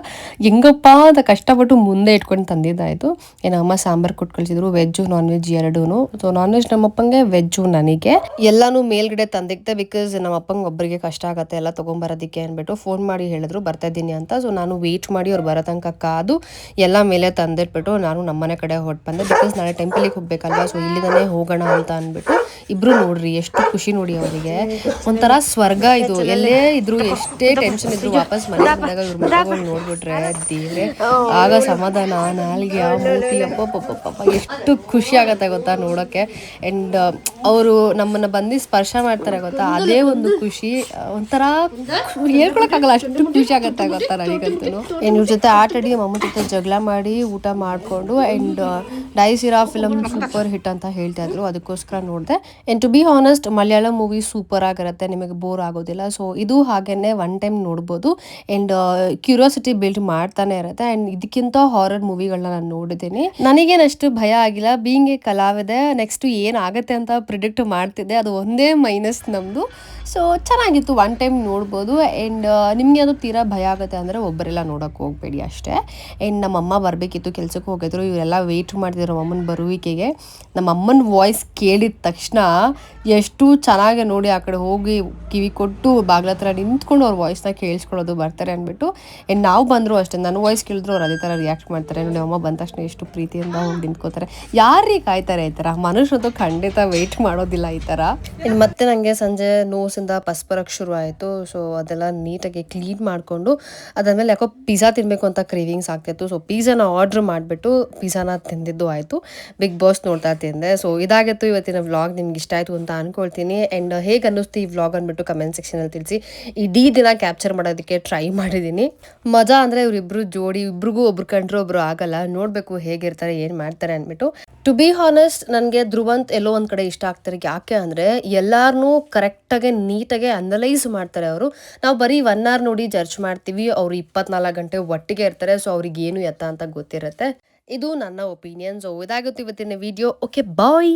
ಹೆಂಗಪ್ಪ ಅಂತ ಕಷ್ಟಪಟ್ಟು ಮುಂದೆ ಇಟ್ಕೊಂಡು ತಂದಿದ್ದಾಯಿತು. ಏನು ಅಮ್ಮ ಸಾಂಬಾರು ಕೊಟ್ಟು ಕಳಿಸಿದ್ರು, ವೆಜ್ಜು ನಾನ್ ವೆಜ್ ಎರಡೂ. ಸೊ ನಾನ್ ವೆಜ್ ನಮ್ಮಪ್ಪಂಗೆ, ವೆಜ್ಜು ನನಗೆ. ಎಲ್ಲನೂ ಮೇಲ್ಗಡೆ ತಂದಿದ್ದೆ ಬಿಕಾಸ್ ನಮ್ಮಪ್ಪಂಗೆ ಒಬ್ಬರಿಗೆ ಕಷ್ಟ ಆಗುತ್ತೆ ಎಲ್ಲ ತೊಗೊಂಬರೋದಕ್ಕೆ ಅಂದ್ಬಿಟ್ಟು ಫೋನ್ ಮಾಡಿ ಹೇಳಿದ್ರು ಬರ್ತಾ ಇದ್ದೀನಿ ಅಂತ. ಸೊ ನಾನು ವೆಯ್ಟ್ ಮಾಡಿ ಅವ್ರು ಬರೋ ತನಕ ಕಾದು ಎಲ್ಲ ಮೇಲೆ ತಂದಿಟ್ಬಿಟ್ಟು ನಾನು ನಮ್ಮ ಮನೆ ಕಡೆ ಹೊಟ್ಟು ಬಂದೆ. ಬಿಕಾಸ್ ನಾಳೆ ಟೆಂಪಲಿಗೆ ಹೋಗ್ಬೇಕಲ್ವಾ, ಸೊ ಇಲ್ಲಿಂದಾನೆ ಹೋಗೋಣ ಅಂತ ಅಂದ್ಬಿಟ್ಟು. ಇಬ್ರು ನೋಡ್ರಿ ಎಷ್ಟು ಖುಷಿ ನೋಡಿ, ಅವರಿಗೆ ಒಂಥರ ಸ್ವರ್ಗ ಇದು. ಎಲ್ಲೇ ಇದ್ರು ಎಷ್ಟೇ ಟೆನ್ಷನ್ ಇದ್ರು ವಾಪಸ್ ಮನೆಗೆ ಬಂದಾಗ ಇವ್ರ ಮಕ್ಕಳು ನೋಡ್ಬಿಟ್ರೆ ದೇವ್ರೆ ಆಗ ಸಮಾಧಾನ. ನಾಲ್ಗೆ ಆ ಮೂತಿ ಅಪ್ಪಪ್ಪ ಎಷ್ಟು ಖುಷಿ ಆಗತ್ತೆ ಗೊತ್ತಾ ನೋಡೋಕ್ಕೆ. ಆ್ಯಂಡ್ ಅವರು ನಮ್ಮನ್ನ ಬಂದು ಸ್ಪರ್ಶ ಮಾಡ್ತಾರೆ ಗೊತ್ತಾ, ಅದೇ ಒಂದು ಖುಷಿ. ಒಂಥರ ಹೇಳ್ಕೊಳಕ್ಕಾಗಲ್ಲ, ಅಷ್ಟು ಖುಷಿ ಆಗತ್ತೆ ಗೊತ್ತಾ ನನಗಂತೂ. ಇವ್ರ ಜೊತೆ ಆಟಾಡಿ ಮಮ್ಮ ಜೊತೆ ಜಗಳ ಮಾಡಿ ಊಟ ಮಾಡಿಕೊಂಡು ಆ್ಯಂಡ್ ಡೈಸಿರಾ ಫಿಲಮ್ ಸೂಪರ್ ಹಿಟ್ ಅಂತ ಹೇಳ್ತಾ ಇದ್ರು, ಅದಕ್ಕೋಸ್ಕರ ನೋಡಿದೆ. And to be honest Malayalam movie super ಆಗಿರುತ್ತೆ, ನಿಮಗೆ ಬೋರ್ ಆಗೋದಿಲ್ಲ. ಸೊ ಇದು ಹಾಗೇನೆ ಒನ್ ಟೈಮ್ ನೋಡ್ಬೋದು ಆ್ಯಂಡ್ ಕ್ಯೂರಿಯಾಸಿಟಿ ಬಿಲ್ಡ್ ಮಾಡ್ತಾನೆ ಇರುತ್ತೆ. ಆ್ಯಂಡ್ ಇದಕ್ಕಿಂತ ಹಾರರ್ ಮೂವಿಗಳನ್ನ ನಾನು ನೋಡಿದ್ದೀನಿ, ನನಗೇನಷ್ಟು ಭಯ ಆಗಿಲ್ಲ. ಬೀಯಿಂಗ್ ಎ ಕಲಾವಿದೆ ನೆಕ್ಸ್ಟ್ ಏನಾಗುತ್ತೆ ಅಂತ ಪ್ರಿಡಿಕ್ಟ್ ಮಾಡ್ತಿದ್ದೆ, ಅದು ಒಂದೇ ಮೈನಸ್ ನಮ್ಮದು. ಸೊ ಚೆನ್ನಾಗಿತ್ತು, ಒನ್ ಟೈಮ್ ನೋಡ್ಬೋದು. ಆ್ಯಂಡ್ ನಿಮಗೆ ಅದು ತೀರಾ ಭಯ ಆಗುತ್ತೆ ಅಂದರೆ ಒಬ್ಬರೆಲ್ಲ ನೋಡೋಕ್ಕೆ ಹೋಗಬೇಡಿ ಅಷ್ಟೇ. ಆ್ಯಂಡ್ ನಮ್ಮಮ್ಮ ಬರಬೇಕಿತ್ತು, ಕೆಲ್ಸಕ್ಕೆ ಹೋಗಿದ್ರು, ಇವರೆಲ್ಲ ವೆಯ್ಟ್ ಮಾಡ್ತಿದ್ರು ನಮ್ಮಮ್ಮನ ಬರುವಿಕೆಗೆ. ನಮ್ಮಮ್ಮನ ವಾಯ್ಸ್ ಕೇಳಿದ ತಕ್ಷಣ ಎಷ್ಟು ಚೆನ್ನಾಗಿ ನೋಡಿ ಆ ಕಡೆ ಹೋಗಿ ಕಿವಿ ಕೊಟ್ಟು ಬಾಗ್ಲ ಹತ್ರ ನಿಂತ್ಕೊಂಡು ಅವ್ರ ವಾಯ್ಸ್ನ ಕೇಳಿಸ್ಕೊಳ್ಳೋದು, ಬರ್ತಾರೆ ಅಂದ್ಬಿಟ್ಟು. ಆ್ಯಂಡ್ ನಾವು ಬಂದರೂ ಅಷ್ಟೇ, ನನ್ನ ವಾಯ್ಸ್ ಕೇಳಿದ್ರು ಅವ್ರು ಅದೇ ಥರ ರಿಯಾಕ್ಟ್ ಮಾಡ್ತಾರೆ. ನೋಡಿ ಅಮ್ಮ ಬಂದ ತಕ್ಷಣ ಎಷ್ಟು ಪ್ರೀತಿಯಿಂದ ಹೋಗಿ ನಿಂತ್ಕೋತಾರೆ. ಯಾರಿಗೆ ಕಾಯ್ತಾರೆ ಈ ಥರ, ಮನುಷ್ಯರಂತೂ ಖಂಡಿತ ವೆಯ್ಟ್ ಮಾಡೋದಿಲ್ಲ ಈ ಥರ. ಇನ್ನು ಮತ್ತೆ ನನಗೆ ಸಂಜೆ ನೋಸಿಂದ ಪಸ್ ಬರೋಕ್ಕೆ ಶುರು ಆಯಿತು. ಸೊ ಅದೆಲ್ಲ ನೀಟಾಗಿ ಕ್ಲೀನ್ ಮಾಡಿಕೊಂಡು ಅದಾದಮೇಲೆ ಯಾಕೋ ಪಿಜ್ಜಾ ತಿನ್ನಬೇಕು ಅಂತ ಕ್ರೇವಿಂಗ್ಸ್ ಆಗ್ತಾಯಿತ್ತು. ಸೊ ಪಿಜ್ಜಾನ ಆರ್ಡ್ರ್ ಮಾಡಿಬಿಟ್ಟು ಪಿಜ್ಜಾನ ತಿಂದಿದ್ದು ಆಯಿತು. ಬಿಗ್ ಬಾಸ್ ನೋಡ್ತಾ ತಿಂದೆ. ಸೊ ಇದಾಗಿತ್ತು ಇವತ್ತಿನ ವ್ಲಾಗ್. ನಿಮ್ಗೆ ಇಷ್ಟ ಆಯಿತು ಅಂತ ಅಂದ್ಕೊಳ್ತೀನಿ. ಆ್ಯಂಡ್ ಹೇಗೆ ಅನ್ನಿಸ್ತು ಈ ವ್ಲಾಗ್ ಅಂದ್ಬಿಟ್ಟು ಕಮೆಂಟ್ ಸೆಕ್ಷನಲ್ಲಿ ತಿಳಿಸಿ. ಇಡೀ ದಿನ ಕ್ಯಾಪ್ಚರ್ ಮಾಡೋದಕ್ಕೆ ಟ್ರೈ ಮಾಡಿದ್ದೀನಿ. ಮಜಾ ಅಂದರೆ ಇವರಿಬ್ಬರು ಜೋಡಿ, ಇಬ್ರಿಗೂ ಒಬ್ರು ಕಂಡ್ರೆ ಒಬ್ರು ಆಗಲ್ಲ. ನೋಡಬೇಕು ಹೇಗಿರ್ತಾರೆ, ಏನು ಮಾಡ್ತಾರೆ ಅಂದ್ಬಿಟ್ಟು. ಟು ಬಿ ಹಾನೆಸ್ಟ್ ನನಗೆ ಧ್ರುವಂತ್ ಎಲ್ಲೋ ಒಂದು ಕಡೆ ಇಷ್ಟ ಆಗ್ತಾರೆ. ಯಾಕೆ ಅಂದರೆ ಎಲ್ಲಾರನ್ನೂ ಕರೆಕ್ಟಾಗಿ ನೀಟಾಗಿ ಅನಲೈಸ್ ಮಾಡ್ತಾರೆ ಅವರು. ನಾವು ಬರೀ 1 hour ನೋಡಿ ಜಡ್ಜ್ ಮಾಡ್ತೀವಿ, ಅವರು 24 ಗಂಟೆ ಒಟ್ಟಿಗೆ ಇರ್ತಾರೆ. ಸೊ ಅವ್ರಿಗೆ ಏನು ಎತ್ತ ಅಂತ ಗೊತ್ತಿರುತ್ತೆ. ಇದು ನನ್ನ ಒಪಿನಿಯನ್. ಸೊ ಇದಾಗುತ್ತೆ ಇವತ್ತಿನ ವಿಡಿಯೋ. Okay bye.